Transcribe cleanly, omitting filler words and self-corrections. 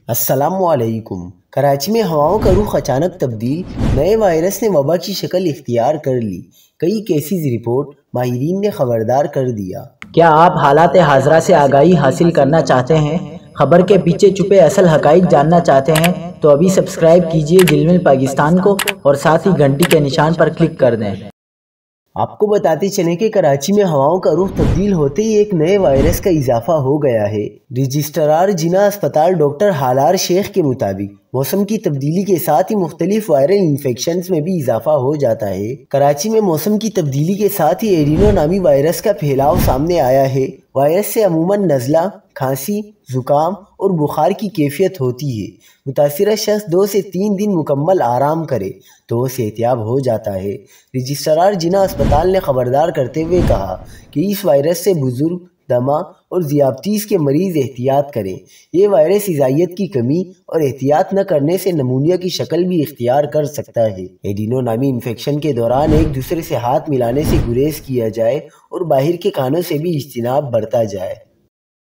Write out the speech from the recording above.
السلام علیکم۔ کراچی میں ہواؤں کا رخ اچانک تبدیل، نئے وائرس نے وبا کی شکل اختیار کر لی، کئی کیسز رپورٹ، ماہرین نے خبردار کر دیا۔ کیا آپ حالات حاضرہ سے آگاہی حاصل کرنا چاہتے ہیں؟ خبر کے پیچھے چھپے اصل حقائق جاننا چاہتے ہیں تو ابھی سبسکرائب کیجئے جلمل پاکستان کو اور ساتھ ہی گھنٹی کے نشان پر کلک کر دیں۔ آپ کو بتاتے چلیں کہ کراچی میں ہواؤں کا رخ تبدیل ہوتے ہی ایک نئے وائرس کا اضافہ ہو گیا ہے۔ رجسٹرار جناح اسپتال ڈاکٹر ہالار شیخ کے مطابق موسم کی تبدیلی کے ساتھ ہی مختلف وائرل انفیکشنز میں بھی اضافہ ہو جاتا ہے۔ کراچی میں موسم کی تبدیلی کے ساتھ ہی ایڈینو نامی وائرس کا پھیلاؤ سامنے آیا ہے۔ وائرس سے عموماً نزلہ، کھانسی، زکام اور بخار کی کیفیت ہوتی ہے۔ متاثرہ شخص 2 سے 3 دن مکمل آرام کرے تو وہ صحت یاب ہو جاتا ہے۔ رجسٹرار جناح اسپتال نے خبردار کرتے ہوئے کہا کہ اس وائرس سے بزرگ، دمہ اور ذیابیطس کے مریض احتیاط کریں۔ یہ وائرس غذائیت کی کمی اور احتیاط نہ کرنے سے نمونیا کی شکل بھی اختیار کر سکتا ہے۔ ایڈینو نامی انفیکشن کے دوران ایک دوسرے سے ہاتھ ملانے سے گریز کیا جائے اور باہر کے کھانوں سے بھی اجتناب برتا جائے۔